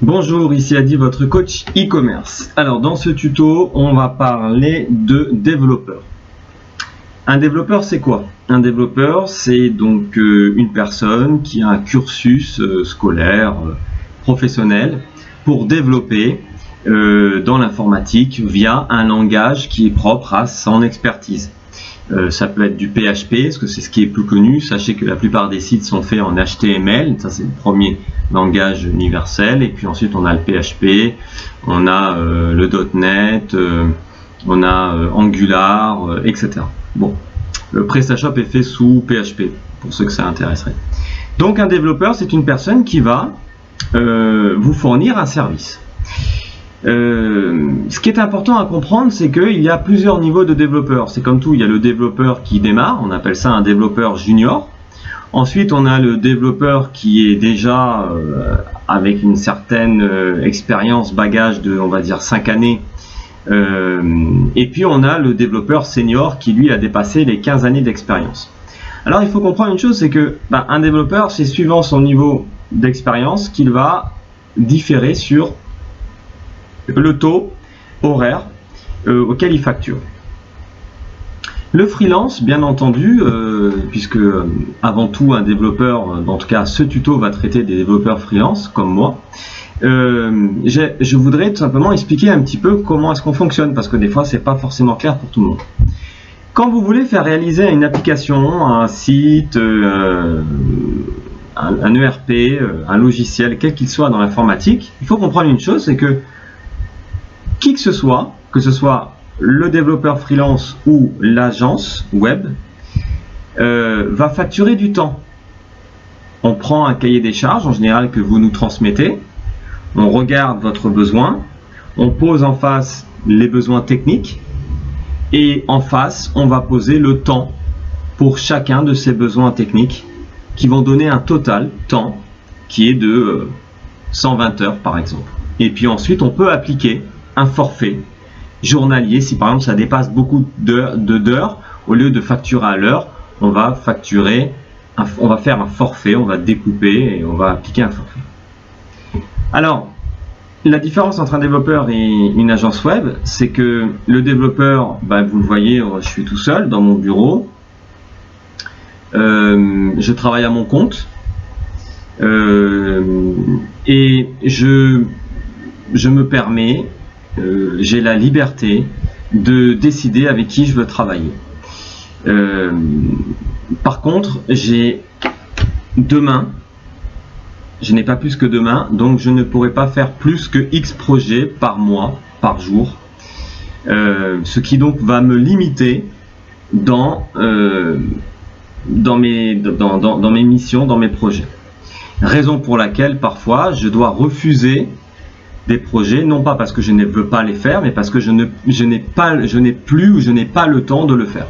Bonjour, ici Adi, votre coach e-commerce. Alors dans ce tuto, on va parler de développeur. Un développeur, c'est quoi? Un développeur, c'est donc une personne qui a un cursus scolaire, professionnel, pour développer dans l'informatique via un langage qui est propre à son expertise. Ça peut être du PHP, parce que c'est ce qui est plus connu. Sachez que la plupart des sites sont faits en HTML, ça c'est le premier langage universel, et puis ensuite on a le PHP, on a le .NET, on a Angular, etc. Bon, le PrestaShop est fait sous PHP, pour ceux que ça intéresserait. Donc un développeur, c'est une personne qui va vous fournir un service. Ce qui est important à comprendre, c'est qu'il y a plusieurs niveaux de développeurs. C'est comme tout, il y a le développeur qui démarre, on appelle ça un développeur junior. Ensuite, on a le développeur qui est déjà avec une certaine expérience, bagage de, on va dire, 5 années. Et puis, on a le développeur senior qui, lui, a dépassé les 15 années d'expérience. Alors, il faut comprendre une chose, c'est que un développeur, c'est suivant son niveau d'expérience qu'il va différer sur le taux horaire auquel il facture. Le freelance, bien entendu, puisque avant tout un développeur, en tout cas ce tuto va traiter des développeurs freelance comme moi, je voudrais tout simplement expliquer un petit peu comment est-ce qu'on fonctionne, parce que des fois c'est pas forcément clair pour tout le monde. Quand vous voulez faire réaliser une application, un site, un ERP, un logiciel, quel qu'il soit dans l'informatique, il faut comprendre une chose, c'est que qui que ce soit le développeur freelance ou l'agence web, va facturer du temps. On prend un cahier des charges, en général, que vous nous transmettez, on regarde votre besoin, on pose en face les besoins techniques, et en face, on va poser le temps pour chacun de ces besoins techniques, qui vont donner un total temps qui est de 120 heures, par exemple. Et puis ensuite, on peut appliquer un forfait journalier. Si par exemple ça dépasse beaucoup d'heures, au lieu de facturer à l'heure, on va facturer, on va faire un forfait, on va découper et on va appliquer un forfait. Alors, la différence entre un développeur et une agence web, c'est que le développeur, vous le voyez, je suis tout seul dans mon bureau, je travaille à mon compte et je me permets, j'ai la liberté de décider avec qui je veux travailler. Par contre, demain, je n'ai pas plus que demain, donc je ne pourrai pas faire plus que X projets par mois, par jour, ce qui donc va me limiter dans mes missions, dans mes projets. Raison pour laquelle parfois je dois refuser des projets, non pas parce que je ne veux pas les faire, mais parce que je n'ai plus ou je n'ai pas le temps de le faire.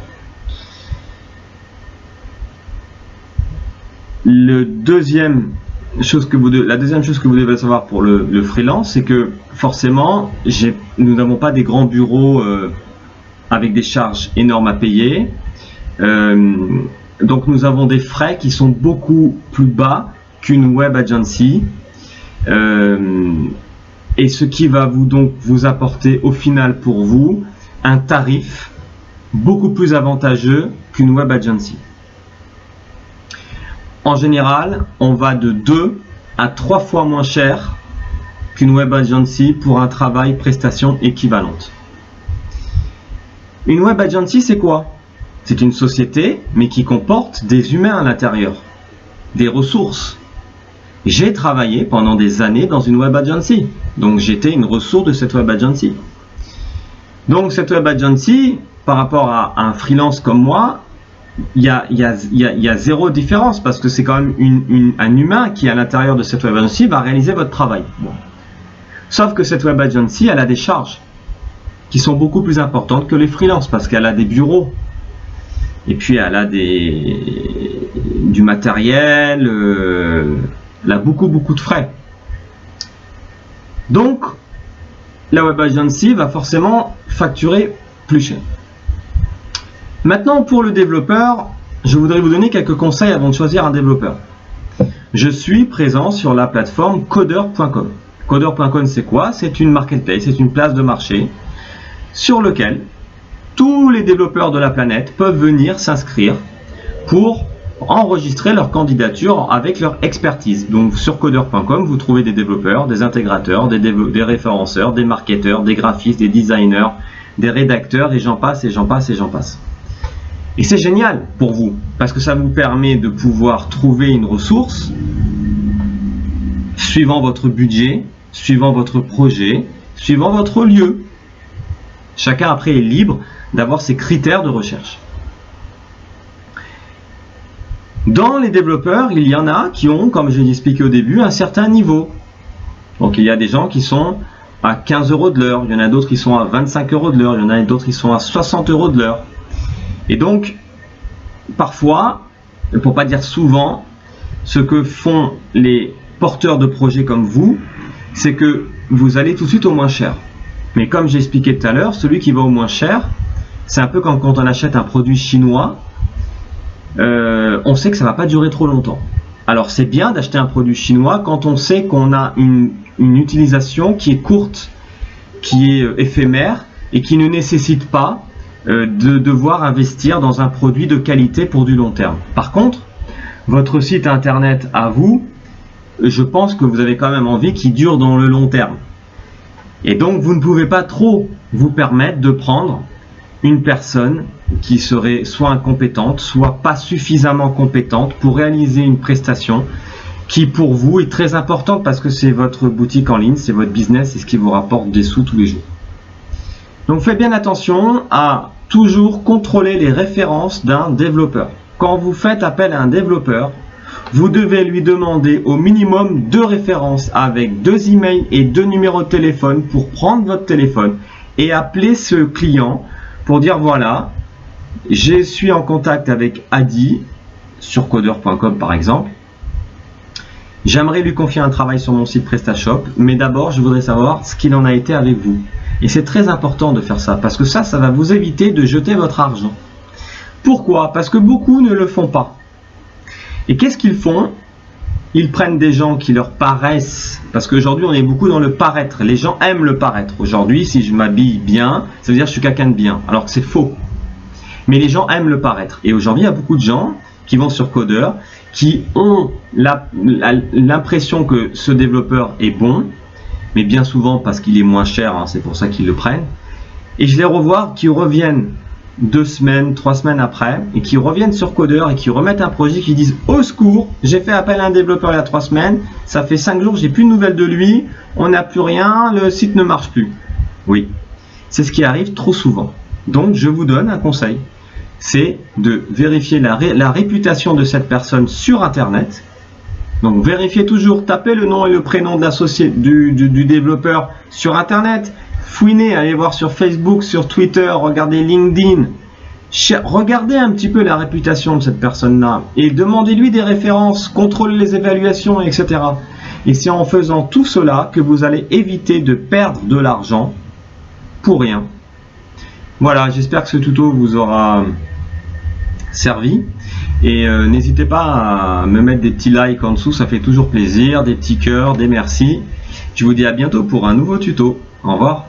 La deuxième chose que vous devez savoir pour le freelance, c'est que forcément, nous n'avons pas des grands bureaux avec des charges énormes à payer. Donc nous avons des frais qui sont beaucoup plus bas qu'une web agency. Et ce qui va vous apporter au final pour vous un tarif beaucoup plus avantageux qu'une web agency. En général, on va de 2 à 3 fois moins cher qu'une web agency pour un travail prestation équivalente. Une web agency, c'est quoi? C'est une société, mais qui comporte des humains à l'intérieur, des ressources. J'ai travaillé pendant des années dans une web agency, donc j'étais une ressource de cette web agency. Donc cette web agency, par rapport à un freelance comme moi, il y a zéro différence, parce que c'est quand même un humain qui à l'intérieur de cette web agency va réaliser votre travail. Bon. Sauf que cette web agency, elle a des charges qui sont beaucoup plus importantes que les freelances, parce qu'elle a des bureaux, et puis elle a du matériel, elle a beaucoup de frais. Donc la web agency va forcément facturer plus cher. Maintenant, pour le développeur, je voudrais vous donner quelques conseils avant de choisir un développeur. Je suis présent sur la plateforme coder.com. Coder.com, c'est quoi? C'est une marketplace, c'est une place de marché sur lequel tous les développeurs de la planète peuvent venir s'inscrire pour enregistrer leur candidature avec leur expertise. Donc sur coder.com, vous trouvez des développeurs, des intégrateurs, des référenceurs, des marketeurs, des graphistes, des designers, des rédacteurs, et j'en passe, et j'en passe, et j'en passe. Et c'est génial pour vous, parce que ça vous permet de pouvoir trouver une ressource suivant votre budget, suivant votre projet, suivant votre lieu. Chacun après est libre d'avoir ses critères de recherche. Dans les développeurs, il y en a qui ont, comme je l'ai expliqué au début, un certain niveau. Donc il y a des gens qui sont à 15 € de l'heure, il y en a d'autres qui sont à 25 € de l'heure, il y en a d'autres qui sont à 60 € de l'heure. Et donc, parfois, pour pas dire souvent, ce que font les porteurs de projets comme vous, c'est que vous allez tout de suite au moins cher. Mais comme j'ai expliqué tout à l'heure, celui qui va au moins cher, c'est un peu comme quand on achète un produit chinois. On sait que ça ne va pas durer trop longtemps. Alors c'est bien d'acheter un produit chinois quand on sait qu'on a une utilisation qui est courte, qui est éphémère et qui ne nécessite pas de devoir investir dans un produit de qualité pour du long terme. Par contre, votre site internet à vous, je pense que vous avez quand même envie qu'il dure dans le long terme. Et donc vous ne pouvez pas trop vous permettre de prendre une personne qui serait soit incompétente, soit pas suffisamment compétente pour réaliser une prestation qui pour vous est très importante parce que c'est votre boutique en ligne, c'est votre business, c'est ce qui vous rapporte des sous tous les jours. Donc faites bien attention à toujours contrôler les références d'un développeur. Quand vous faites appel à un développeur, vous devez lui demander au minimum 2 références avec 2 emails et 2 numéros de téléphone pour prendre votre téléphone et appeler ce client pour dire voilà, je suis en contact avec Adi sur coder.com par exemple. J'aimerais lui confier un travail sur mon site PrestaShop, mais d'abord je voudrais savoir ce qu'il en a été avec vous. Et c'est très important de faire ça, parce que ça va vous éviter de jeter votre argent. Pourquoi? Parce que beaucoup ne le font pas. Et qu'est-ce qu'ils font? Ils prennent des gens qui leur paraissent, parce qu'aujourd'hui on est beaucoup dans le paraître, les gens aiment le paraître. Aujourd'hui, si je m'habille bien, ça veut dire que je suis quelqu'un de bien, alors que c'est faux. Mais les gens aiment le paraître. Et aujourd'hui, il y a beaucoup de gens qui vont sur Coder, qui ont l'impression que ce développeur est bon, mais bien souvent parce qu'il est moins cher, hein, c'est pour ça qu'ils le prennent. Et je les revois qui reviennent 2 semaines, 3 semaines après, et qui reviennent sur Coder et qui remettent un projet, qui disent au secours, j'ai fait appel à un développeur il y a 3 semaines, ça fait 5 jours, j'ai plus de nouvelles de lui, on n'a plus rien, le site ne marche plus. Oui, c'est ce qui arrive trop souvent. Donc je vous donne un conseil, c'est de vérifier la réputation de cette personne sur internet. Donc vérifiez toujours, tapez le nom et le prénom de l'associé du développeur sur internet. Fouinez, allez voir sur Facebook, sur Twitter, regardez LinkedIn. Regardez un petit peu la réputation de cette personne-là et demandez-lui des références, contrôlez les évaluations, etc. Et c'est en faisant tout cela que vous allez éviter de perdre de l'argent pour rien. Voilà, j'espère que ce tuto vous aura servi. Et n'hésitez pas à me mettre des petits likes en dessous, ça fait toujours plaisir, des petits cœurs, des merci. Je vous dis à bientôt pour un nouveau tuto. Au revoir.